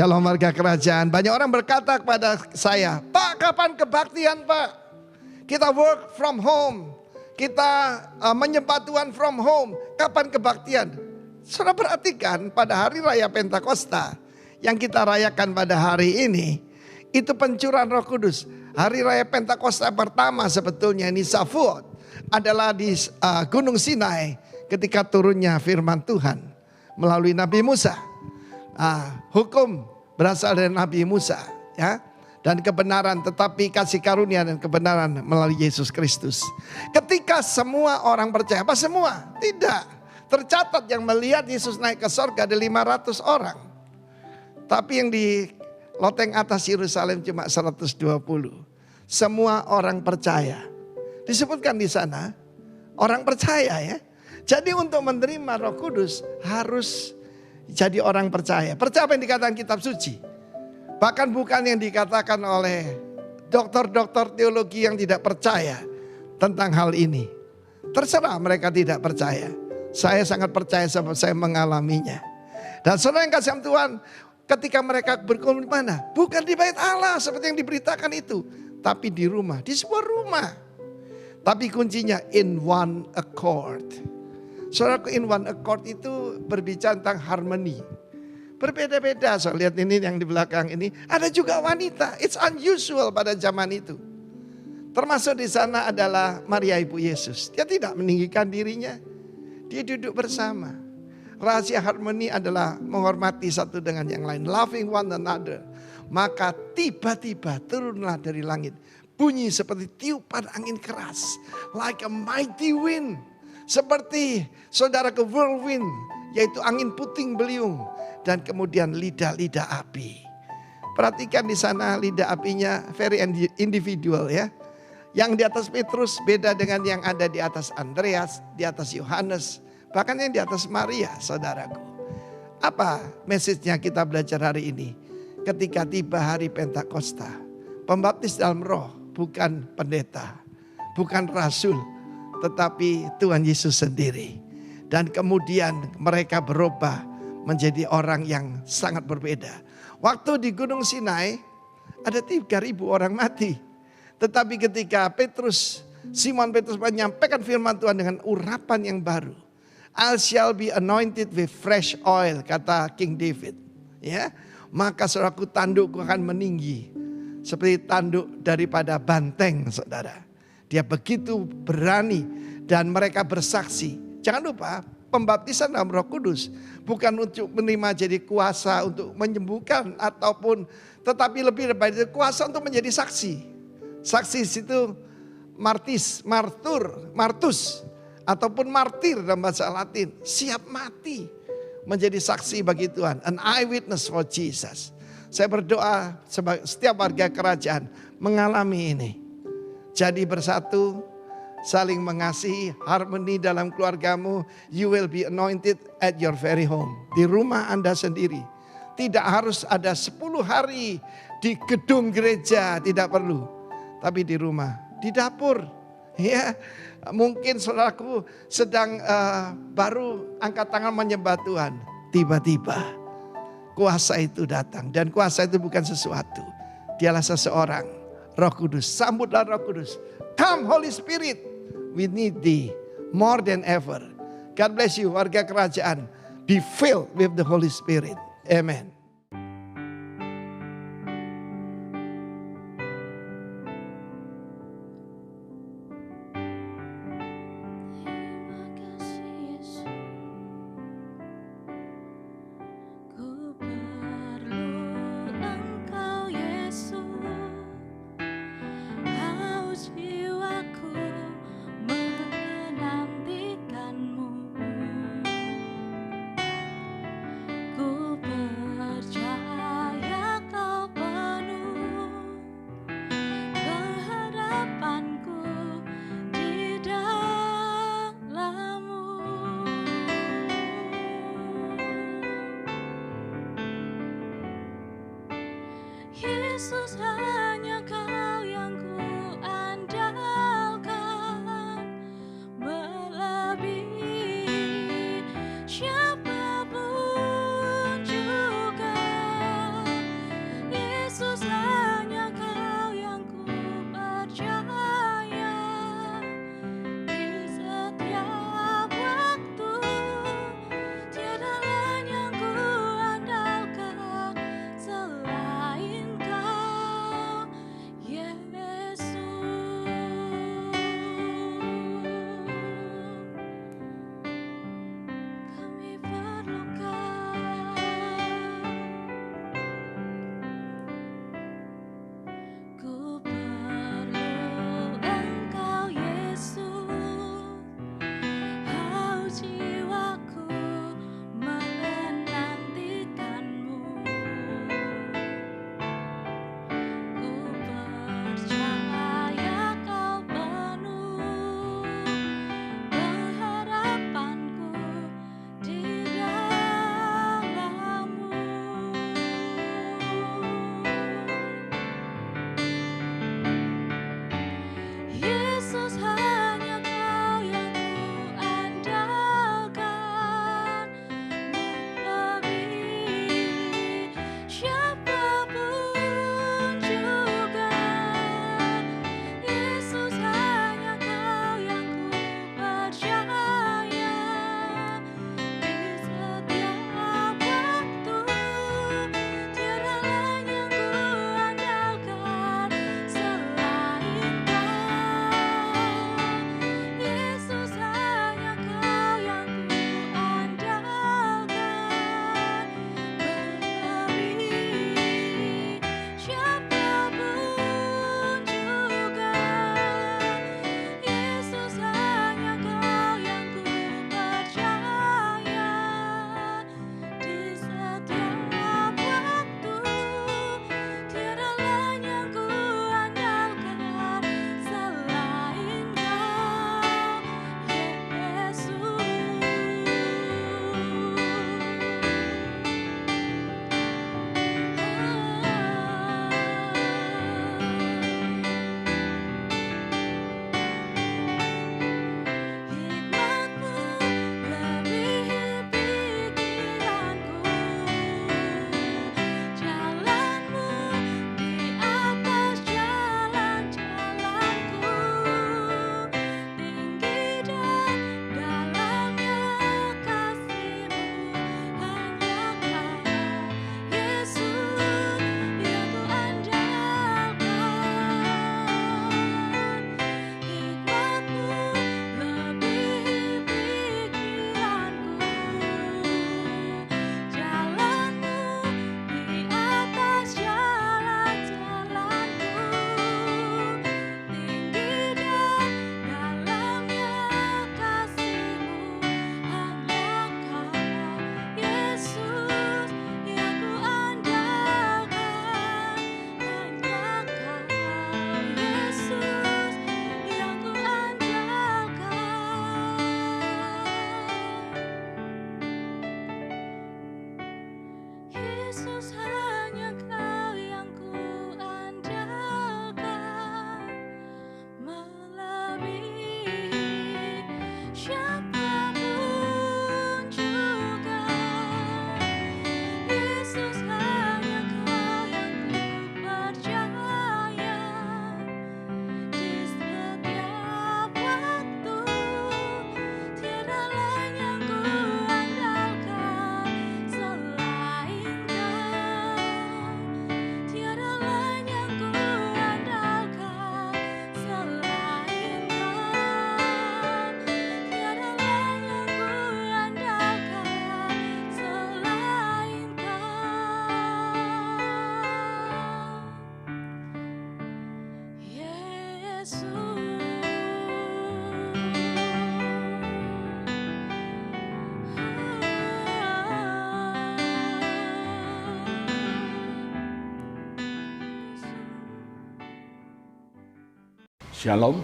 Shalom warga kerajaan. Banyak orang berkata kepada saya, Pak, kapan kebaktian Pak? Kita work from home, kita menyembah Tuhan from home. Kapan kebaktian? Saudara perhatikan pada hari raya Pentakosta yang kita rayakan pada hari ini, itu pencurahan Roh Kudus. Hari raya Pentakosta pertama sebetulnya ini Shavuot adalah di Gunung Sinai ketika turunnya firman Tuhan melalui Nabi Musa. Hukum berasal dari Nabi Musa, ya, dan kebenaran, tetapi kasih karunia dan kebenaran melalui Yesus Kristus. Ketika semua orang percaya, apa semua? Tidak. Tercatat yang melihat Yesus naik ke sorga ada 500 orang. Tapi yang di loteng atas Yerusalem cuma 120. Semua orang percaya. Disebutkan di sana orang percaya, ya. Jadi untuk menerima Roh Kudus harus jadi orang percaya. Percaya apa yang dikatakan kitab suci. Bahkan bukan yang dikatakan oleh dokter-dokter teologi yang tidak percaya tentang hal ini. Terserah mereka tidak percaya. Saya sangat percaya sebab saya mengalaminya. Dan saudara yang kasih Tuhan, ketika mereka berkumpul di mana? Bukan di bait Allah seperti yang diberitakan itu. Tapi di rumah, di sebuah rumah. Tapi kuncinya in one accord. Saudara, in one accord itu berbicara tentang harmoni. Berbeda-beda, so lihat ini yang di belakang ini. Ada juga wanita, it's unusual pada zaman itu. Termasuk di sana adalah Maria Ibu Yesus. Dia tidak meninggikan dirinya, dia duduk bersama. Rahasia harmoni adalah menghormati satu dengan yang lain, loving one another. Maka tiba-tiba turunlah dari langit bunyi seperti tiupan angin keras, like a mighty wind. Seperti saudara ke whirlwind, yaitu angin puting beliung. Dan kemudian lidah-lidah api. Perhatikan di sana lidah apinya very individual, ya. Yang di atas Petrus beda dengan yang ada di atas Andreas, di atas Yohanes, bahkan yang di atas Maria, saudaraku. Apa message-nya kita belajar hari ini? Ketika tiba hari Pentakosta, pembaptis dalam roh bukan pendeta, bukan rasul, tetapi Tuhan Yesus sendiri. Dan kemudian mereka berubah menjadi orang yang sangat berbeda. Waktu di Gunung Sinai ada 3.000 orang mati. Tetapi ketika Simon Petrus menyampaikan firman Tuhan dengan urapan yang baru. I shall be anointed with fresh oil, kata King David. Ya, maka saudaraku, tandukku akan meninggi seperti tanduk daripada banteng, saudara. Dia begitu berani dan mereka bersaksi. Jangan lupa, pembaptisan dalam Roh Kudus bukan untuk menerima jadi kuasa untuk menyembuhkan ataupun, tetapi lebih daripada itu kuasa untuk menjadi saksi. Saksi situ martus ataupun martir dalam bahasa Latin, siap mati menjadi saksi bagi Tuhan, an eyewitness for Jesus. Saya berdoa setiap warga kerajaan mengalami ini. Jadi bersatu, saling mengasihi, harmoni dalam keluargamu. You will be anointed at your very home. Di rumah Anda sendiri. Tidak harus ada 10 hari di gedung gereja, tidak perlu. Tapi di rumah, di dapur. Ya, mungkin saudaraku sedang baru angkat tangan menyembah Tuhan. Tiba-tiba kuasa itu datang. Dan kuasa itu bukan sesuatu. Dialah seseorang, Roh Kudus. Sambutlah Roh Kudus. Come Holy Spirit. We need thee more than ever. God bless you warga kerajaan. Be filled with the Holy Spirit. Amen. Shalom.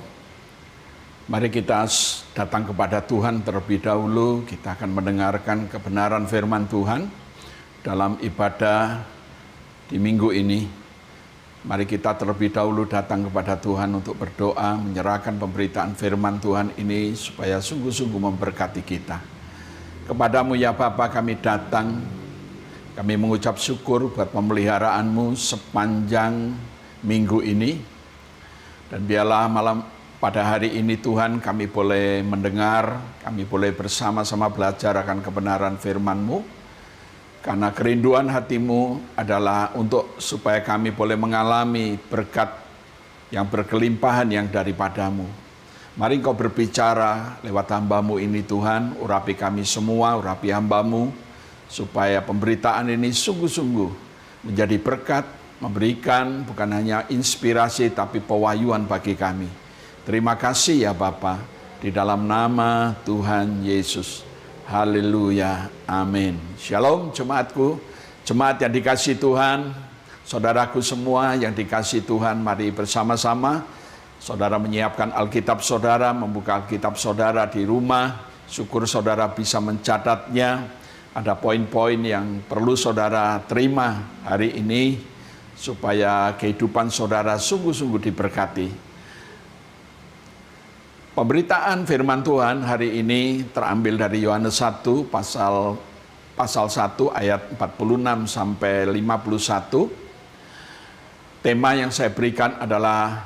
Mari kita datang kepada Tuhan terlebih dahulu. Kita akan mendengarkan kebenaran firman Tuhan dalam ibadah di minggu ini. Mari kita terlebih dahulu datang kepada Tuhan untuk berdoa, menyerahkan pemberitaan firman Tuhan ini supaya sungguh-sungguh memberkati kita. Kepadamu ya Bapa kami datang, kami mengucap syukur buat pemeliharaanmu sepanjang minggu ini. Dan biarlah pada hari ini Tuhan kami boleh mendengar, kami boleh bersama-sama belajar akan kebenaran firman-Mu. Karena kerinduan hati-Mu adalah untuk supaya kami boleh mengalami berkat yang berkelimpahan yang daripada-Mu. Mari Engkau berbicara lewat hamba-Mu ini Tuhan, urapi kami semua, urapi hamba-Mu, supaya pemberitaan ini sungguh-sungguh menjadi berkat, memberikan bukan hanya inspirasi tapi pewahyuan bagi kami. Terima kasih ya Bapa, di dalam nama Tuhan Yesus. Haleluya, amin. Shalom jemaatku, jemaat yang dikasih Tuhan, saudaraku semua yang dikasih Tuhan, mari bersama-sama saudara menyiapkan Alkitab saudara, membuka Alkitab saudara di rumah. Syukur saudara bisa mencatatnya. Ada poin-poin yang perlu saudara terima hari ini supaya kehidupan saudara sungguh-sungguh diberkati. Pemberitaan firman Tuhan hari ini terambil dari Yohanes 1 pasal 1 ayat 46 sampai 51. Tema yang saya berikan adalah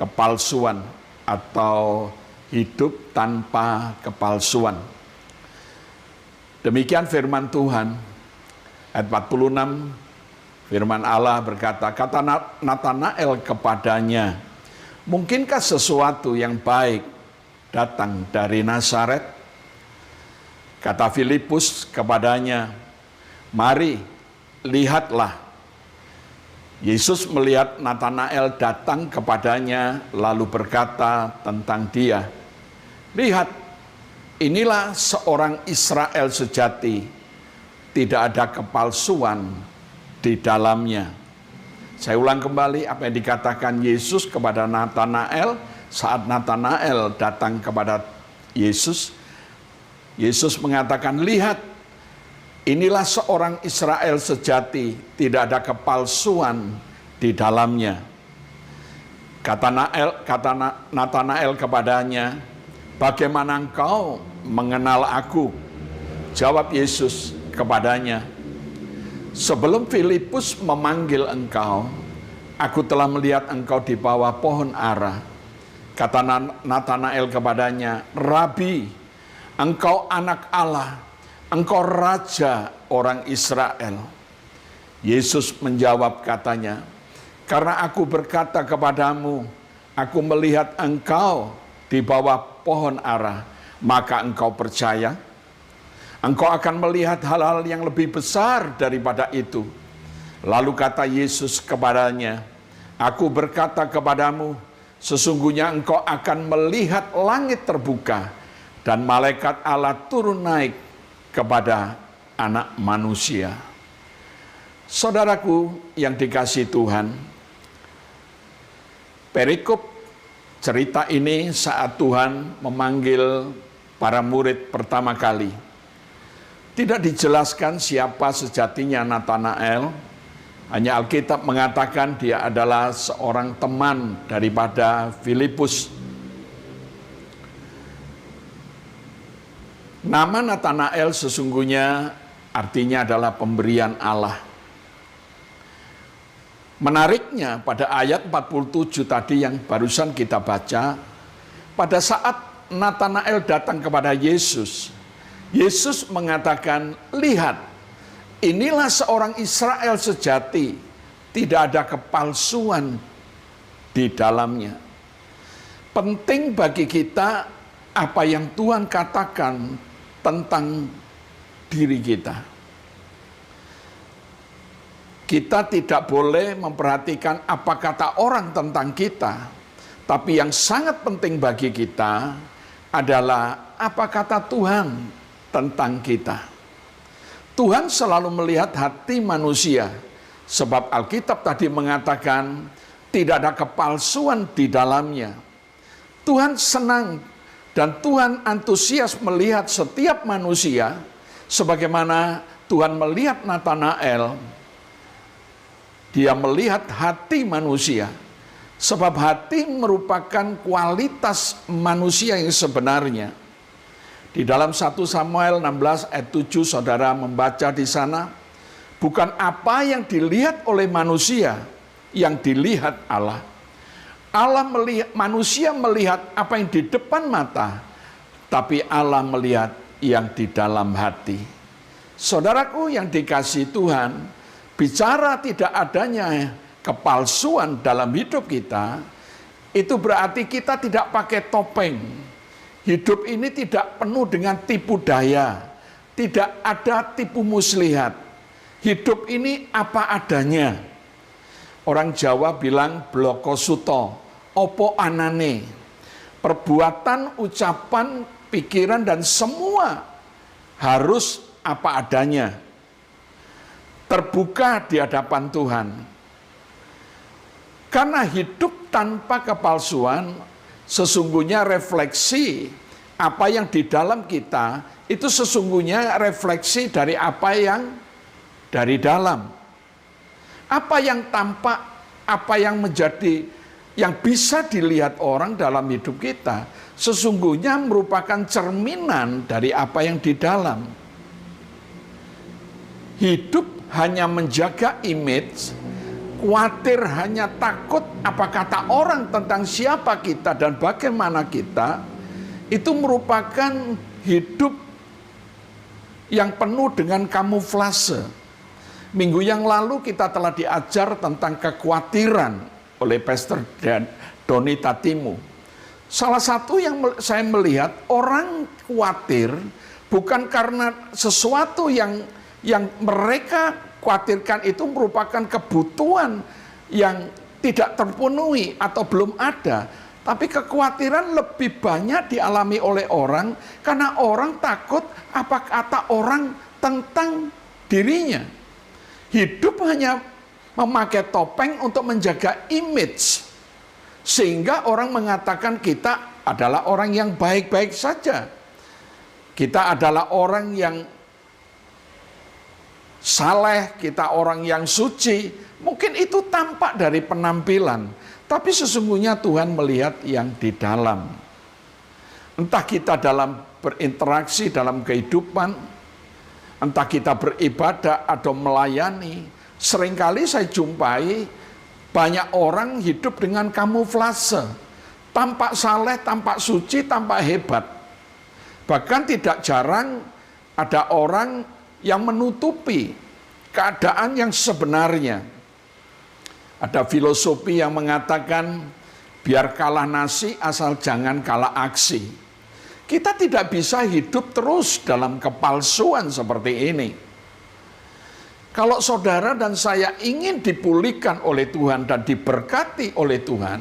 kepalsuan atau hidup tanpa kepalsuan. Demikian firman Tuhan ayat 46, firman Allah berkata, kata Natanael kepadanya, mungkinkah sesuatu yang baik datang dari Nazaret? Kata Filipus kepadanya, mari, lihatlah. Yesus melihat Natanael datang kepadanya, lalu berkata tentang dia, lihat, inilah seorang Israel sejati, tidak ada kepalsuan di dalamnya. Saya ulang kembali apa yang dikatakan Yesus kepada Natanael. Saat Natanael datang kepada Yesus, Yesus mengatakan, lihat, inilah seorang Israel sejati, tidak ada kepalsuan di dalamnya. Kata Natanael kepadanya, bagaimana engkau mengenal aku? Jawab Yesus kepadanya, sebelum Filipus memanggil engkau, aku telah melihat engkau di bawah pohon ara. Kata Natanael kepadanya, Rabi, engkau anak Allah, engkau raja orang Israel. Yesus menjawab katanya, karena aku berkata kepadamu, aku melihat engkau di bawah pohon ara, maka engkau percaya? Engkau akan melihat hal-hal yang lebih besar daripada itu. Lalu kata Yesus kepadanya, aku berkata kepadamu, sesungguhnya engkau akan melihat langit terbuka dan malaikat Allah turun naik kepada anak manusia. Saudaraku yang dikasihi Tuhan, perikop cerita ini saat Tuhan memanggil para murid pertama kali. Tidak dijelaskan siapa sejatinya Natanael. Hanya Alkitab mengatakan dia adalah seorang teman daripada Filipus. Nama Natanael sesungguhnya artinya adalah pemberian Allah. Menariknya pada ayat 47 tadi yang barusan kita baca, pada saat Natanael datang kepada Yesus, Yesus mengatakan, lihat, inilah seorang Israel sejati, tidak ada kepalsuan di dalamnya. Penting bagi kita apa yang Tuhan katakan tentang diri kita. Kita tidak boleh memperhatikan apa kata orang tentang kita, tapi yang sangat penting bagi kita adalah apa kata Tuhan tentang kita. Tuhan selalu melihat hati manusia, sebab Alkitab tadi mengatakan tidak ada kepalsuan di dalamnya. Tuhan senang dan Tuhan antusias melihat setiap manusia sebagaimana Tuhan melihat Natanael. Dia melihat hati manusia. Sebab hati merupakan kualitas manusia yang sebenarnya. Di dalam 1 Samuel 16 ayat 7 saudara membaca di sana, bukan apa yang dilihat oleh manusia yang dilihat Allah. Manusia melihat apa yang di depan mata, tapi Allah melihat yang di dalam hati. Saudaraku yang dikasihi Tuhan, bicara tidak adanya kepalsuan dalam hidup kita, itu berarti kita tidak pakai topeng. Hidup ini tidak penuh dengan tipu daya, tidak ada tipu muslihat. Hidup ini apa adanya. Orang Jawa bilang bloko suto, opo anane. Perbuatan, ucapan, pikiran dan semua harus apa adanya. Terbuka di hadapan Tuhan. Karena hidup tanpa kepalsuan sesungguhnya refleksi apa yang di dalam kita itu sesungguhnya refleksi dari apa yang dari dalam. Apa yang tampak, apa yang menjadi, yang bisa dilihat orang dalam hidup kita, sesungguhnya merupakan cerminan dari apa yang di dalam. Hidup hanya menjaga image, khawatir hanya takut apa kata orang tentang siapa kita dan bagaimana kita, itu merupakan hidup yang penuh dengan kamuflase. Minggu yang lalu kita telah diajar tentang kekhawatiran oleh Pastor Doni Tatimu. Salah satu yang saya melihat, orang khawatir bukan karena sesuatu yang mereka khawatirkan itu merupakan kebutuhan yang tidak terpenuhi atau belum ada. Tapi kekhawatiran lebih banyak dialami oleh orang karena orang takut apa kata orang tentang dirinya. Hidup hanya memakai topeng untuk menjaga image. Sehingga orang mengatakan kita adalah orang yang baik-baik saja. Kita adalah orang yang saleh, kita orang yang suci. Mungkin itu tampak dari penampilan, tapi sesungguhnya Tuhan melihat yang di dalam. Entah kita dalam berinteraksi dalam kehidupan, entah kita beribadah atau melayani, seringkali saya jumpai banyak orang hidup dengan kamuflase, tampak saleh, tampak suci, tampak hebat. Bahkan tidak jarang ada orang yang menutupi keadaan yang sebenarnya. Ada filosofi yang mengatakan, biar kalah nasi asal jangan kalah aksi. Kita tidak bisa hidup terus dalam kepalsuan seperti ini. Kalau saudara dan saya ingin dipulihkan oleh Tuhan dan diberkati oleh Tuhan,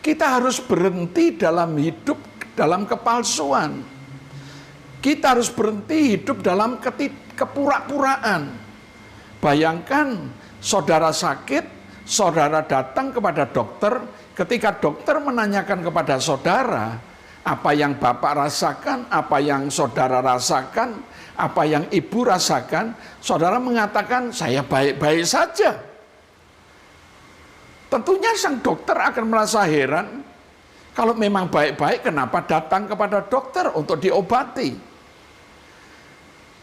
kita harus berhenti dalam hidup dalam kepalsuan. Kita harus berhenti hidup dalam kepura-puraan. Bayangkan saudara sakit, saudara datang kepada dokter, ketika dokter menanyakan kepada saudara, apa yang Bapak rasakan, apa yang saudara rasakan, apa yang ibu rasakan, saudara mengatakan, saya baik-baik saja. Tentunya sang dokter akan merasa heran, kalau memang baik-baik, kenapa datang kepada dokter untuk diobati?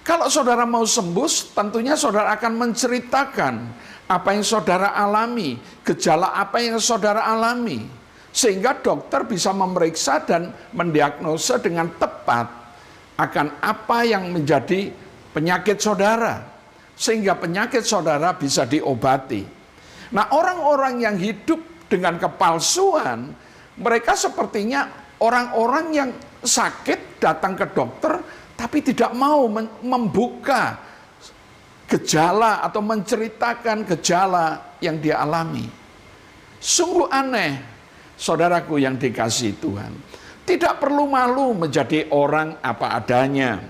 Kalau saudara mau sembuh, tentunya saudara akan menceritakan apa yang saudara alami, gejala apa yang saudara alami. Sehingga dokter bisa memeriksa dan mendiagnosa dengan tepat akan apa yang menjadi penyakit saudara. Sehingga penyakit saudara bisa diobati. Nah, orang-orang yang hidup dengan kepalsuan, mereka sepertinya orang-orang yang sakit datang ke dokter, tapi tidak mau membuka gejala atau menceritakan gejala yang dia alami. Sungguh aneh. Saudaraku yang dikasihi Tuhan, tidak perlu malu menjadi orang apa adanya.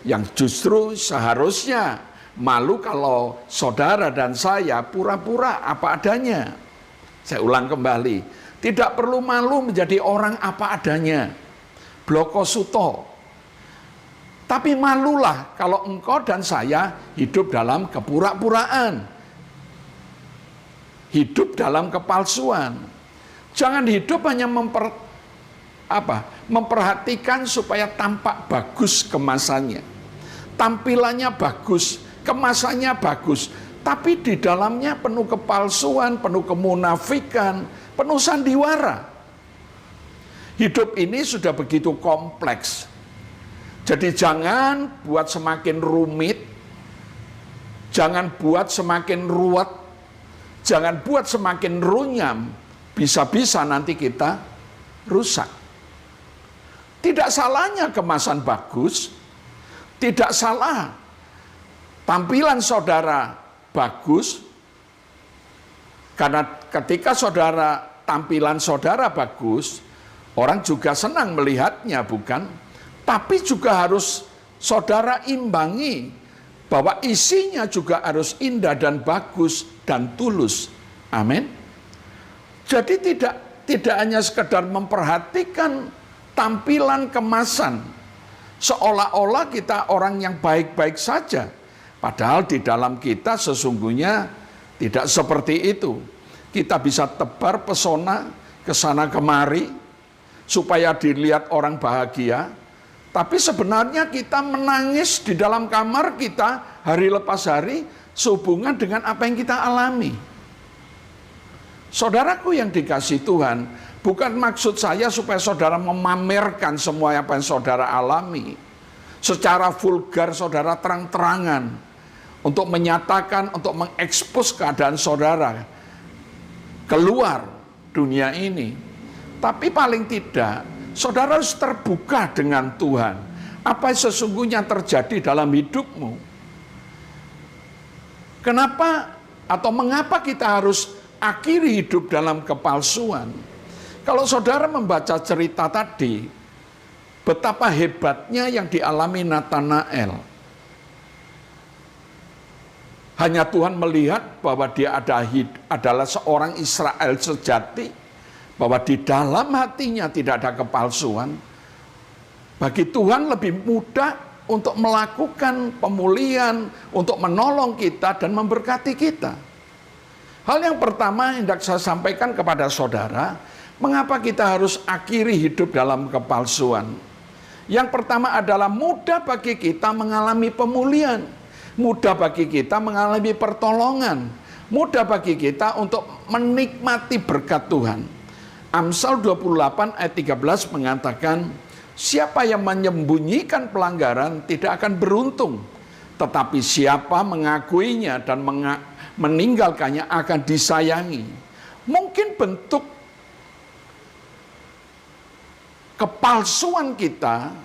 Yang justru seharusnya malu kalau saudara dan saya pura-pura apa adanya. Saya ulang kembali, Tidak perlu malu menjadi orang apa adanya. Bloko suto. Tapi malulah kalau engkau dan saya hidup dalam kepura-puraan. Hidup dalam kepalsuan. Jangan hidup hanya memperhatikan supaya tampak bagus kemasannya. Tampilannya bagus, kemasannya bagus. Tapi di dalamnya penuh kepalsuan, penuh kemunafikan, penuh sandiwara. Hidup ini sudah begitu kompleks. Jadi jangan buat semakin rumit, jangan buat semakin ruwet, jangan buat semakin runyam, bisa-bisa nanti kita rusak. Tidak salahnya kemasan bagus, tidak salah tampilan saudara bagus, karena ketika tampilan saudara bagus, orang juga senang melihatnya, bukan? Tapi juga harus saudara imbangi bahwa isinya juga harus indah dan bagus dan tulus. Amin. Jadi tidak hanya sekedar memperhatikan tampilan kemasan, seolah-olah kita orang yang baik-baik saja. Padahal di dalam kita sesungguhnya tidak seperti itu. Kita bisa tebar pesona ke sana kemari supaya dilihat orang bahagia. Tapi sebenarnya kita menangis di dalam kamar kita hari lepas hari sehubungan dengan apa yang kita alami. Saudaraku yang dikasihi Tuhan, bukan maksud saya supaya saudara memamerkan semua apa yang saudara alami. Secara vulgar saudara terang-terangan. Untuk menyatakan, untuk mengekspos keadaan saudara keluar dunia ini. Tapi paling tidak, saudara harus terbuka dengan Tuhan. Apa yang sesungguhnya terjadi dalam hidupmu? Kenapa atau mengapa kita harus akhiri hidup dalam kepalsuan? Kalau saudara membaca cerita tadi, betapa hebatnya yang dialami Natanael. Hanya Tuhan melihat bahwa dia adalah seorang Israel sejati, bahwa di dalam hatinya tidak ada kepalsuan. Bagi Tuhan lebih mudah untuk melakukan pemulihan, untuk menolong kita dan memberkati kita. Hal yang pertama hendak saya sampaikan kepada saudara, mengapa kita harus akhiri hidup dalam kepalsuan? Yang pertama adalah mudah bagi kita mengalami pemulihan. Mudah bagi kita mengalami pertolongan. Mudah bagi kita untuk menikmati berkat Tuhan. Amsal 28 ayat 13 mengatakan, siapa yang menyembunyikan pelanggaran tidak akan beruntung. Tetapi siapa mengakuinya dan meninggalkannya akan disayangi. Mungkin bentuk kepalsuan kita,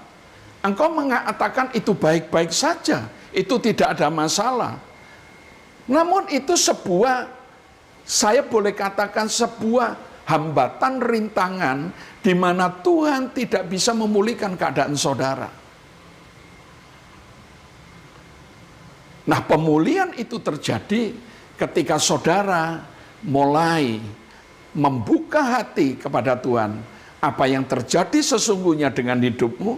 engkau mengatakan itu baik-baik saja. Itu tidak ada masalah. Namun itu saya boleh katakan sebuah hambatan, rintangan, di mana Tuhan tidak bisa memulihkan keadaan saudara. Nah, pemulihan itu terjadi ketika saudara mulai membuka hati kepada Tuhan. Apa yang terjadi sesungguhnya dengan hidupmu,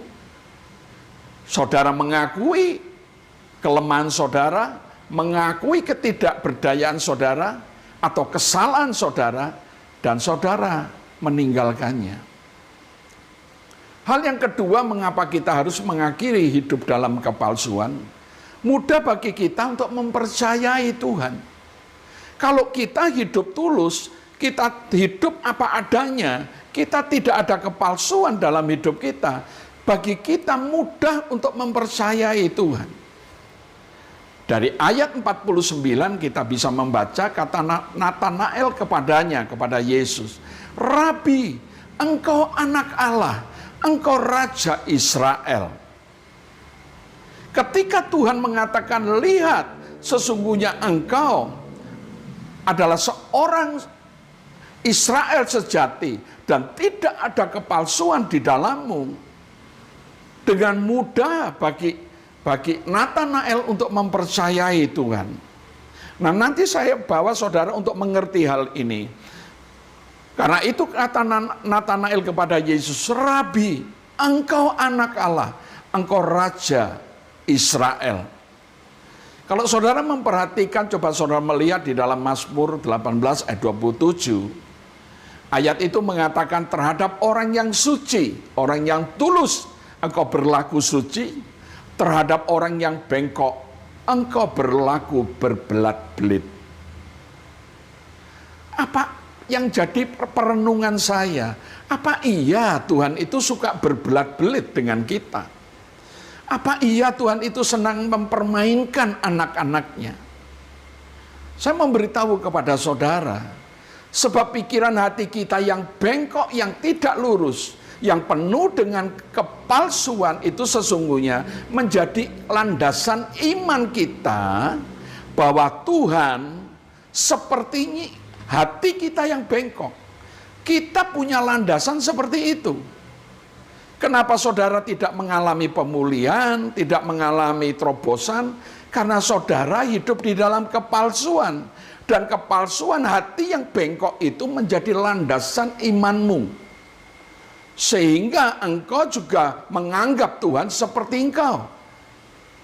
saudara mengakui kelemahan saudara, mengakui ketidakberdayaan saudara, atau kesalahan saudara, dan saudara meninggalkannya. Hal yang kedua, mengapa kita harus mengakhiri hidup dalam kepalsuan? Mudah bagi kita untuk mempercayai Tuhan. Kalau kita hidup tulus, kita hidup apa adanya, kita tidak ada kepalsuan dalam hidup kita, bagi kita mudah untuk mempercayai Tuhan. Dari ayat 49 kita bisa membaca kata Natanael kepada Yesus, Rabi, engkau anak Allah, engkau Raja Israel. Ketika Tuhan mengatakan, lihat, sesungguhnya engkau adalah seorang Israel sejati dan tidak ada kepalsuan di dalammu, dengan mudah bagi Natanael untuk mempercayai Tuhan. Nah, nanti saya bawa saudara untuk mengerti hal ini. Karena itu kata Natanael kepada Yesus, Rabi, engkau anak Allah, engkau Raja Israel. Kalau saudara memperhatikan, coba saudara melihat di dalam Mazmur 18 ayat 27, ayat itu mengatakan terhadap orang yang suci, orang yang tulus, engkau berlaku suci, terhadap orang yang bengkok, engkau berlaku berbelat-belit. Apa yang jadi perenungan saya? Apa iya Tuhan itu suka berbelat-belit dengan kita? Apa iya Tuhan itu senang mempermainkan anak-anaknya? Saya memberitahu kepada saudara, sebab pikiran hati kita yang bengkok, yang tidak lurus, yang penuh dengan kepalsuan itu sesungguhnya menjadi landasan iman kita bahwa Tuhan seperti hati kita yang bengkok. Kita punya landasan seperti itu. Kenapa saudara tidak mengalami pemulihan, tidak mengalami terobosan? Karena saudara hidup di dalam kepalsuan. Dan kepalsuan hati yang bengkok itu menjadi landasan imanmu. Sehingga engkau juga menganggap Tuhan seperti engkau.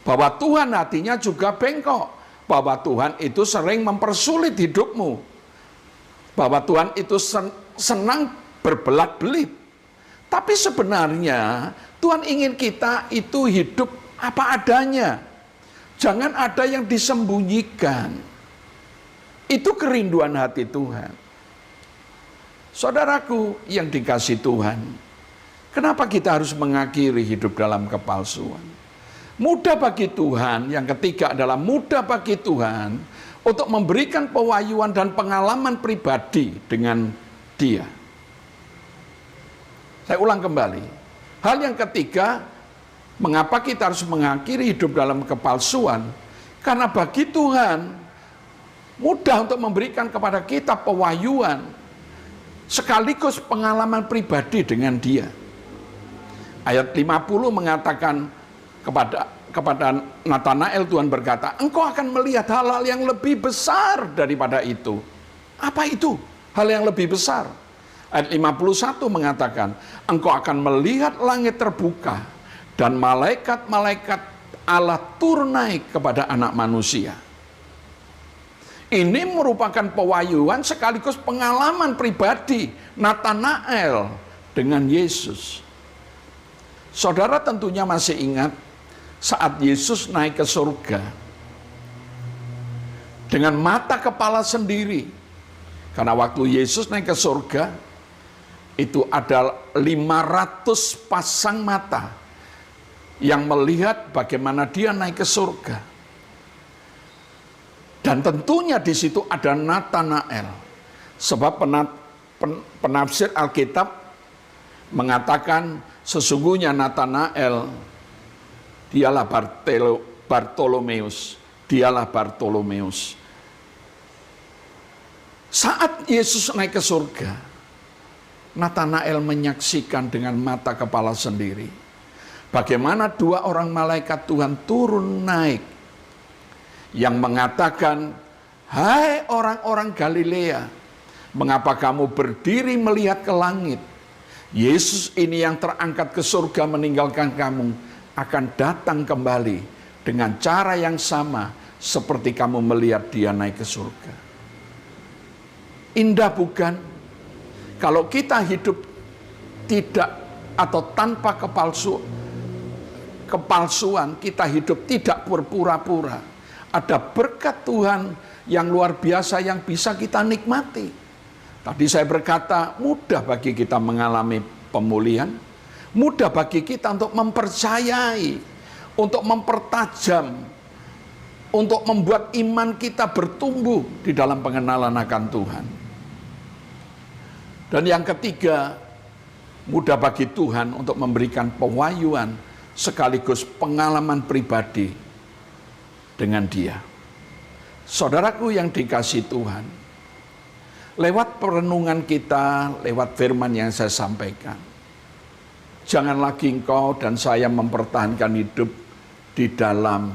Bahwa Tuhan hatinya juga bengkok. Bahwa Tuhan itu sering mempersulit hidupmu. Bahwa Tuhan itu senang berbelat-belit. Tapi sebenarnya Tuhan ingin kita itu hidup apa adanya. Jangan ada yang disembunyikan. Itu kerinduan hati Tuhan. Saudaraku yang dikasih Tuhan, kenapa kita harus mengakhiri hidup dalam kepalsuan? Mudah bagi Tuhan, yang ketiga adalah mudah bagi Tuhan untuk memberikan pewahyuan dan pengalaman pribadi dengan Dia. Saya ulang kembali. Hal yang ketiga, mengapa kita harus mengakhiri hidup dalam kepalsuan? Karena bagi Tuhan, mudah untuk memberikan kepada kita pewahyuan, sekaligus pengalaman pribadi dengan Dia. Ayat 50 mengatakan kepada Natanael, Tuhan berkata, engkau akan melihat hal-hal yang lebih besar daripada itu. Apa itu? Hal yang lebih besar. Ayat 51 mengatakan, engkau akan melihat langit terbuka dan malaikat-malaikat Allah turun naik kepada anak manusia. Ini merupakan pewahyuan sekaligus pengalaman pribadi Natanael dengan Yesus. Saudara tentunya masih ingat saat Yesus naik ke surga dengan mata kepala sendiri. Karena waktu Yesus naik ke surga, itu ada 500 pasang mata yang melihat bagaimana dia naik ke surga. Dan tentunya di situ ada Natanael. Sebab penafsir Alkitab mengatakan sesungguhnya Natanael dialah Bartolomeus. Dialah Bartolomeus. Saat Yesus naik ke surga, Natanael menyaksikan dengan mata kepala sendiri bagaimana dua orang malaikat Tuhan turun naik yang mengatakan, hai orang-orang Galilea, mengapa kamu berdiri melihat ke langit? Yesus ini yang terangkat ke surga meninggalkan kamu akan datang kembali dengan cara yang sama seperti kamu melihat dia naik ke surga. Indah bukan? Kalau kita hidup tidak atau tanpa kepalsuan, kita hidup tidak berpura-pura. Ada berkat Tuhan yang luar biasa yang bisa kita nikmati. Tadi saya berkata, mudah bagi kita mengalami pemulihan, mudah bagi kita untuk mempercayai, untuk mempertajam, untuk membuat iman kita bertumbuh di dalam pengenalan akan Tuhan. Dan yang ketiga, mudah bagi Tuhan untuk memberikan pewahyuan sekaligus pengalaman pribadi dengan Dia. Saudaraku yang dikasihi Tuhan, lewat perenungan kita, lewat firman yang saya sampaikan, jangan lagi engkau dan saya mempertahankan hidup di dalam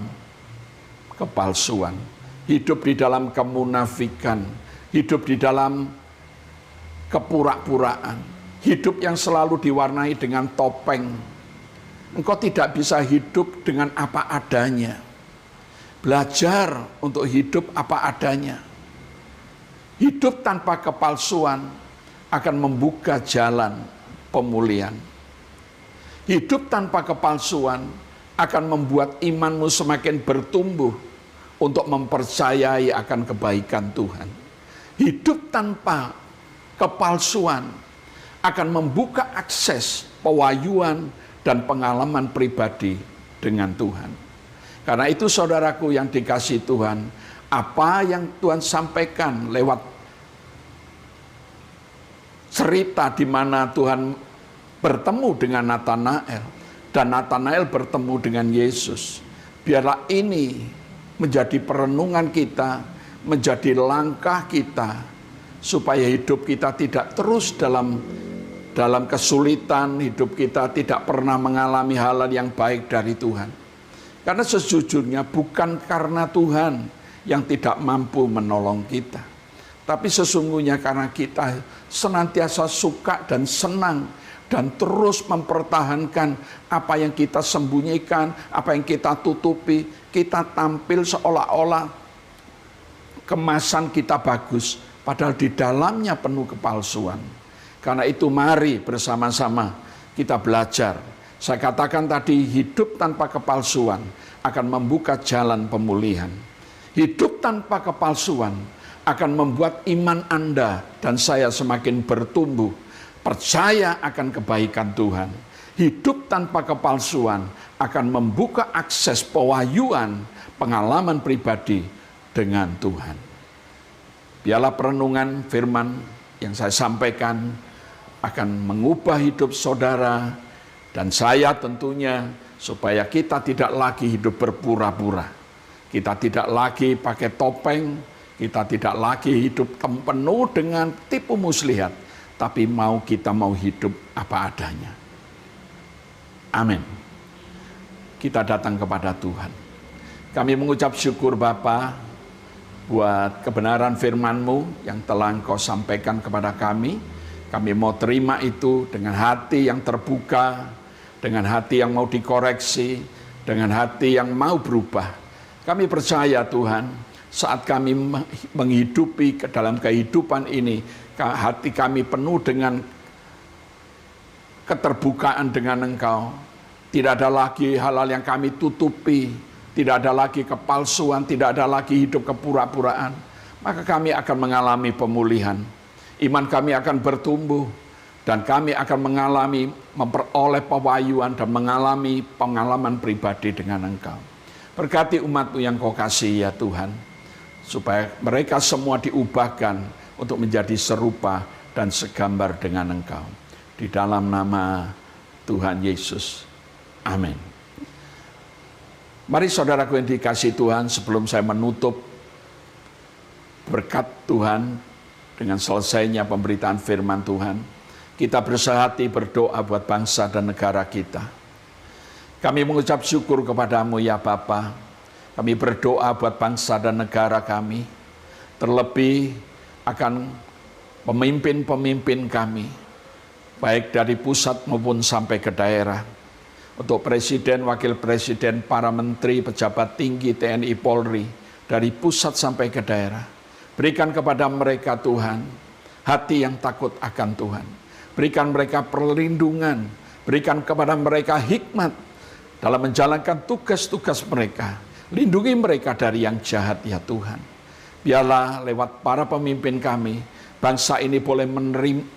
kepalsuan, hidup di dalam kemunafikan, hidup di dalam kepura-puraan, hidup yang selalu diwarnai dengan topeng. Engkau tidak bisa hidup dengan apa adanya. Belajar untuk hidup apa adanya. Hidup tanpa kepalsuan akan membuka jalan pemulihan. Hidup tanpa kepalsuan akan membuat imanmu semakin bertumbuh untuk mempercayai akan kebaikan Tuhan. Hidup tanpa kepalsuan akan membuka akses pewahyuan dan pengalaman pribadi dengan Tuhan. Karena itu saudaraku yang dikasihi Tuhan, apa yang Tuhan sampaikan lewat cerita di mana Tuhan bertemu dengan Natanael dan Natanael bertemu dengan Yesus. Biarlah ini menjadi perenungan kita, menjadi langkah kita supaya hidup kita tidak terus dalam kesulitan, hidup kita tidak pernah mengalami hal yang baik dari Tuhan. Karena sejujurnya bukan karena Tuhan yang tidak mampu menolong kita, tapi sesungguhnya karena kita senantiasa suka dan senang dan terus mempertahankan apa yang kita sembunyikan, apa yang kita tutupi. Kita tampil seolah-olah kemasan kita bagus, padahal di dalamnya penuh kepalsuan. Karena itu mari bersama-sama kita belajar. Saya katakan tadi, hidup tanpa kepalsuan akan membuka jalan pemulihan. Hidup tanpa kepalsuan akan membuat iman Anda dan saya semakin bertumbuh, percaya akan kebaikan Tuhan. Hidup tanpa kepalsuan akan membuka akses pewahyuan, pengalaman pribadi dengan Tuhan. Biarlah perenungan firman yang saya sampaikan akan mengubah hidup saudara dan saya tentunya, supaya kita tidak lagi hidup berpura-pura. Kita tidak lagi pakai topeng, kita tidak lagi hidup penuh dengan tipu muslihat, tapi kita mau hidup apa adanya. Amin. Kita datang kepada Tuhan. Kami mengucap syukur Bapa buat kebenaran firman-Mu yang telah Engkau sampaikan kepada kami. Kami mau terima itu dengan hati yang terbuka, dengan hati yang mau dikoreksi, dengan hati yang mau berubah. Kami percaya Tuhan, saat kami menghidupi ke dalam kehidupan ini, hati kami penuh dengan keterbukaan dengan Engkau. Tidak ada lagi hal-hal yang kami tutupi, tidak ada lagi kepalsuan, tidak ada lagi hidup kepura-puraan. Maka kami akan mengalami pemulihan. Iman kami akan bertumbuh, dan kami akan memperoleh pewahyuan dan mengalami pengalaman pribadi dengan Engkau. Berkati umat-Mu yang Kau kasih ya Tuhan, supaya mereka semua diubahkan untuk menjadi serupa dan segambar dengan Engkau. Di dalam nama Tuhan Yesus. Amin. Mari saudaraku yang dikasihi Tuhan, sebelum saya menutup berkat Tuhan dengan selesainya pemberitaan firman Tuhan, kita bersehati berdoa buat bangsa dan negara kita. Kami mengucap syukur kepadamu ya Bapa. Kami berdoa buat bangsa dan negara kami. Terlebih akan pemimpin-pemimpin kami, baik dari pusat maupun sampai ke daerah. Untuk presiden, wakil presiden, para menteri, pejabat tinggi TNI Polri, dari pusat sampai ke daerah. Berikan kepada mereka Tuhan, hati yang takut akan Tuhan. Berikan mereka perlindungan, berikan kepada mereka hikmat dalam menjalankan tugas-tugas mereka. Lindungi mereka dari yang jahat ya Tuhan. Biarlah lewat para pemimpin kami, bangsa ini boleh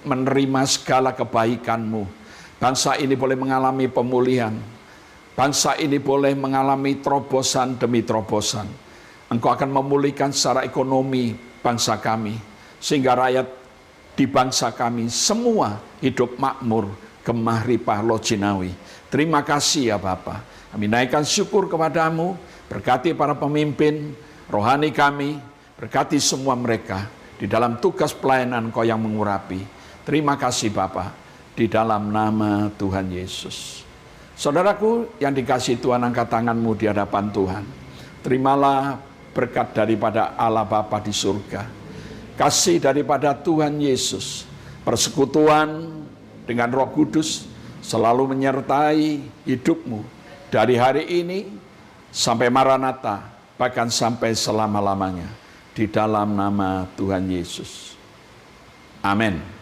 menerima segala kebaikan-Mu. Bangsa ini boleh mengalami pemulihan. Bangsa ini boleh mengalami terobosan demi terobosan. Engkau akan memulihkan secara ekonomi bangsa kami, sehingga rakyat di bangsa kami semua hidup makmur, gemah ripah lojinawi. Terima kasih ya Bapa. Kami naikkan syukur kepadamu, berkati para pemimpin rohani kami, berkati semua mereka di dalam tugas pelayanan Kau yang mengurapi. Terima kasih Bapa, di dalam nama Tuhan Yesus. Saudaraku yang dikasihi Tuhan, angkat tanganmu di hadapan Tuhan. Terimalah berkat daripada Allah Bapa di surga, kasih daripada Tuhan Yesus, persekutuan dengan Roh Kudus selalu menyertai hidupmu dari hari ini sampai Maranatha, bahkan sampai selama-lamanya, di dalam nama Tuhan Yesus. Amin.